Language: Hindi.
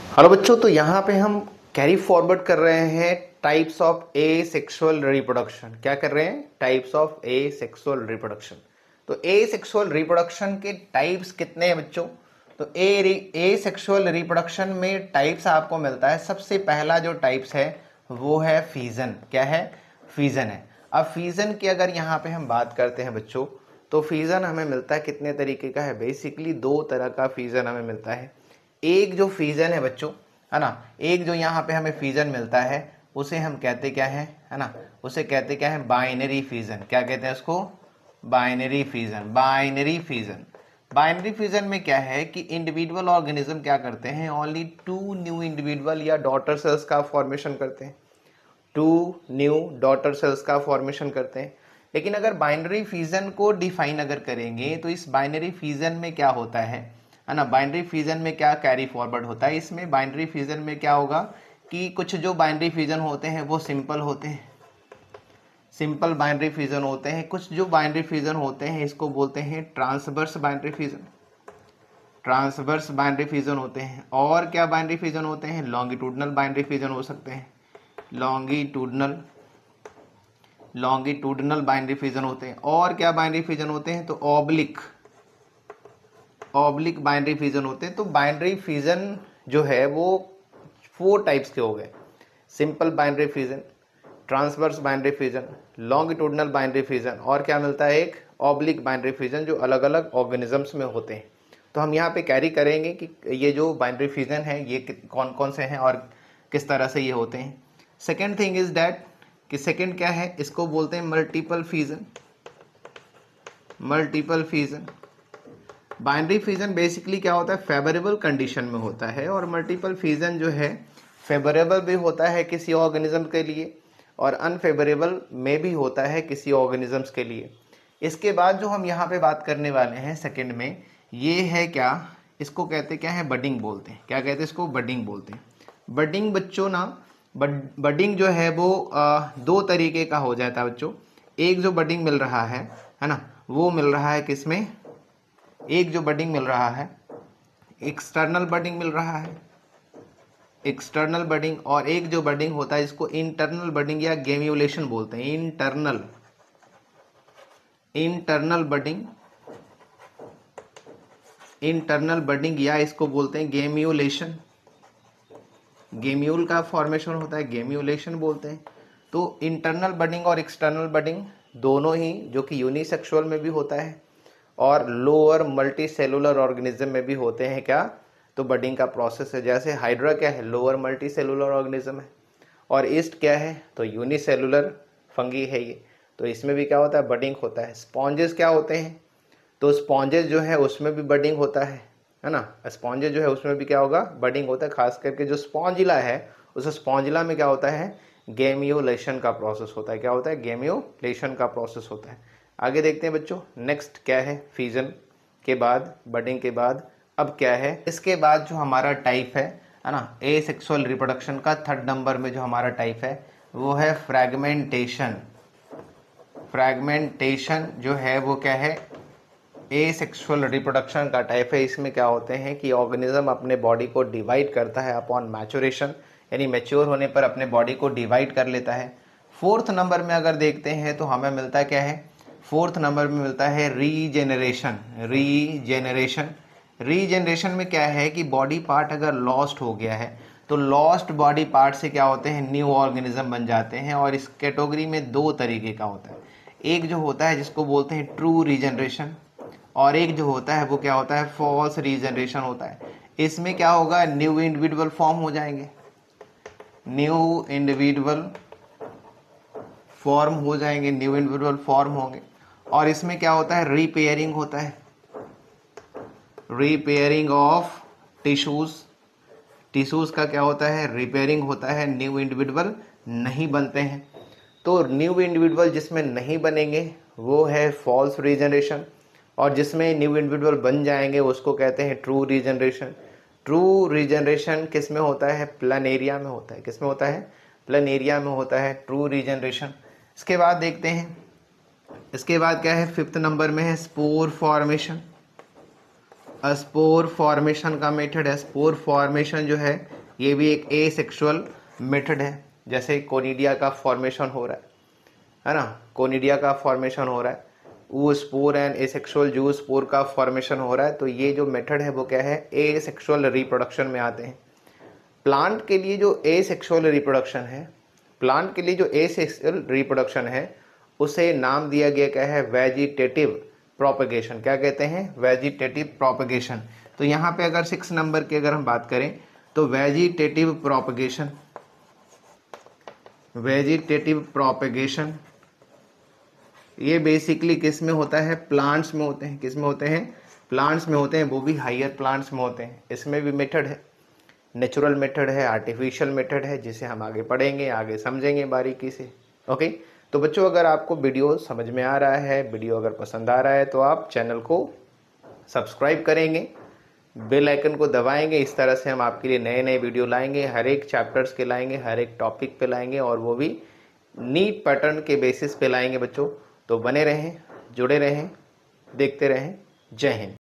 हेलो बच्चों, तो यहाँ पे हम कैरी फॉरवर्ड कर रहे हैं types of A sexual reproduction. क्या कर रहे हैं? Types of A sexual reproduction. तो ए सेक्सुअल रिप्रोडक्शन के टाइप्स कितने हैं बच्चों? तो ए सेक्सुअल रिप्रोडक्शन में टाइप्स आपको मिलता है। सबसे पहला जो टाइप्स है वो है फीजन। क्या है? फीजन है। अब फीजन की अगर यहाँ पे हम बात करते हैं बच्चों, तो फीजन हमें मिलता है कितने तरीके का है? बेसिकली दो तरह का फीजन हमें मिलता है। एक जो फीजन है बच्चों, है ना, एक जो यहाँ पे हमें फीजन मिलता है उसे हम कहते क्या है ना, उसे कहते क्या है? Binary fission. क्या कहते हैं उसको? Binary fission. Binary fission. Binary fission में क्या है कि इंडिविजुअल ऑर्गेनिज्म क्या करते हैं? ओनली टू न्यू इंडिविजुअल या डॉटर सेल्स का फॉर्मेशन करते हैं। टू न्यू डॉटर सेल्स का फॉर्मेशन करते हैं। लेकिन अगर बाइनरी फ्यूजन को डिफाइन अगर करेंगे तो इस बाइनरी फ्यूजन में क्या होता है ना, बाइनरी फ्यूजन में क्या कैरी फॉरवर्ड होता है? इसमें बाइनरी फ्यूजन में क्या होगा कि कुछ जो बाइनरी फ्यूजन होते हैं वो सिंपल होते हैं, सिंपल बाइनरी फ्यूजन होते हैं। कुछ जो बाइनरी फ्यूजन होते हैं इसको बोलते हैं transverse binary fusion. Transverse binary fusion होते हैं। और क्या बाइनरी फ्यूजन होते हैं? लॉन्गिट्यूडनल बाइनरी फ्यूजन हो सकते हैं। लॉन्गिट्यूडनल बाइनरी फ्यूजन होते हैं। और क्या बाइनरी फ्यूजन होते हैं? तो ऑब्लिक बाइनरी फ्यूजन होते हैं। तो बाइनरी फ्यूजन जो है वो 4 टाइप्स के हो गए। Simple binary fusion, transverse binary fusion, longitudinal binary fusion, और क्या मिलता है? एक ऑब्लिक बाइनरी फ्यूजन, जो अलग अलग ऑर्गेनिजम्स में होते हैं। तो हम यहाँ पे कैरी करेंगे कि ये जो बाइनरी फ्यूजन है ये कौन कौन से हैं और किस तरह से ये होते हैं। सेकेंड थिंग इज दैट कि सेकेंड क्या है? इसको बोलते हैं multiple fusion. Multiple fusion. Binary fusion basically क्या होता है? फेवरेबल कंडीशन में होता है। और मल्टीपल फ्यूजन जो है फेवरेबल भी होता है किसी ऑर्गेनिज्म के लिए और अनफेवरेबल में भी होता है किसी ऑर्गेनिजम्स के लिए। इसके बाद जो हम यहाँ पे बात करने वाले हैं सेकंड में, ये है क्या? इसको कहते क्या है? बडिंग बोलते हैं। क्या कहते हैं इसको? बडिंग बोलते हैं। बडिंग बच्चों ना, बडिंग जो है वो दो तरीके का हो जाता है बच्चों। एक जो बडिंग मिल रहा है ना, वो मिल रहा है किसमें? एक जो बडिंग मिल रहा है एक्सटर्नल बडिंग मिल रहा है, एक्सटर्नल बडिंग। और एक जो बडिंग होता है इसको इंटरनल बडिंग या गेम्यूलेशन बोलते हैं। इंटरनल बडिंग, इंटरनल बडिंग या इसको बोलते हैं गेम्यूलेशन। गेम्यूल का फॉर्मेशन होता है, गेम्यूलेशन बोलते हैं। तो इंटरनल बडिंग और एक्सटर्नल बडिंग दोनों ही, जो कि यूनिसेक्सुअल में भी होता है और लोअर मल्टी सेलुलर ऑर्गेनिज्म में भी होते हैं। क्या? तो बडिंग का प्रोसेस है। जैसे हाइड्रा क्या है? लोअर मल्टी सेलुलर ऑर्गेनिज्म है। और ईस्ट क्या है? तो यूनिसेलुलर फंगी है ये। तो इसमें भी क्या होता है? बडिंग होता है। स्पॉन्जेस क्या होते हैं? तो स्पॉन्जेस जो है उसमें भी बडिंग होता है ना। स्पॉन्जेस जो है उसमें भी क्या होगा? बडिंग होता है। खास करके जो स्पॉन्जिला है उस स्पॉन्जिला में क्या होता है? गेम्यूलेशन का प्रोसेस होता है। क्या होता है? गेम्यूलेशन का प्रोसेस होता है। आगे देखते हैं बच्चों, नेक्स्ट क्या है? फ्यूजन के बाद, बडिंग के बाद अब क्या है? इसके बाद जो हमारा टाइप है ना, ए सेक्सुअल रिप्रोडक्शन का थर्ड नंबर में जो हमारा टाइप है वो है फ्रैगमेंटेशन। फ्रैगमेंटेशन जो है वो क्या है? ए सेक्सुअल रिप्रोडक्शन का टाइप है। इसमें क्या होते हैं कि ऑर्गेनिज्म अपने बॉडी को डिवाइड करता है अपॉन मैचुरेशन, यानी मैच्योर होने पर अपने बॉडी को डिवाइड कर लेता है। फोर्थ नंबर में अगर देखते हैं तो हमें मिलता क्या है? फोर्थ नंबर में मिलता है रीजेनरेशन। रीजेनरेशन, रीजेनरेशन में क्या है कि बॉडी पार्ट अगर लॉस्ट हो गया है तो लॉस्ट बॉडी पार्ट से क्या होते हैं? न्यू ऑर्गेनिज्म बन जाते हैं। और इस कैटेगरी में दो तरीके का होता है। एक जो होता है जिसको बोलते हैं ट्रू रीजनरेशन, और एक जो होता है वो क्या होता है? फॉल्स रीजनरेशन होता है। इसमें क्या होगा? न्यू इंडिविजुअल फॉर्म हो जाएंगे, न्यू इंडिविजुअल फॉर्म हो जाएंगे, न्यू इंडिविजुअल फॉर्म होंगे। और इसमें क्या होता है? रीपेयरिंग होता है, रीपेयरिंग ऑफ टिश्यूज। टिश्यूज का क्या होता है? रिपेयरिंग होता है, न्यू इंडिविजुअल नहीं बनते हैं। तो न्यू इंडिविजुअल जिसमें नहीं बनेंगे वो है फॉल्स रीजनरेशन, और जिसमें न्यू इंडिविजुअल बन जाएंगे उसको कहते हैं ट्रू रीजनरेशन। ट्रू रीजनरेशन किस में होता है? प्लानेरिया में होता है। किस में होता है? प्लानेरिया में होता है ट्रू रीजनरेशन। इसके बाद देखते हैं, इसके बाद क्या है? फिफ्थ नंबर में है स्पोर फॉर्मेशन। स्पोर फॉर्मेशन का मेथड है। स्पोर फॉर्मेशन जो है ये भी एक एसेक्सुअल मेथड है। जैसे कोनिडिया का फॉर्मेशन हो रहा है ना, कोनिडिया का फॉर्मेशन हो रहा है, oospore एंड एसेक्सुअल जूस्पोर का फॉर्मेशन हो रहा है। तो ये जो मेथड है वो क्या है, एसेक्सुअल रिप्रोडक्शन में आते हैं। प्लांट के लिए जो एसेक्सुअल रिप्रोडक्शन है, प्लांट के लिए जो एसेक्सुअल रिप्रोडक्शन है उसे नाम दिया गया क्या है, वेजिटेटिव प्रोपगेशन। क्या कहते हैं, वेजिटेटिव प्रोपगेशन। तो यहाँ पे अगर 6 नंबर की अगर हम बात करें तो वेजिटेटिव प्रोपगेशन, वेजिटेटिव प्रोपगेशन ये बेसिकली किस में होता है, प्लांट्स में होते हैं। किस में होते हैं, प्लांट्स में होते हैं, वो भी हायर प्लांट्स में होते हैं। इसमें भी मेथड है, नेचुरल मेथड है, आर्टिफिशियल मेथड है, जिसे हम आगे पढ़ेंगे, आगे समझेंगे बारीकी से। ओके, तो बच्चों अगर आपको वीडियो समझ में आ रहा है, वीडियो अगर पसंद आ रहा है तो आप चैनल को सब्सक्राइब करेंगे, बेल आइकन को दबाएंगे। इस तरह से हम आपके लिए नए नए वीडियो लाएंगे, हर एक चैप्टर्स के लाएंगे, हर एक टॉपिक पे लाएंगे, और वो भी नीट पैटर्न के बेसिस पे लाएंगे बच्चों। तो बने रहें, जुड़े रहें, देखते रहें। जय हिंद।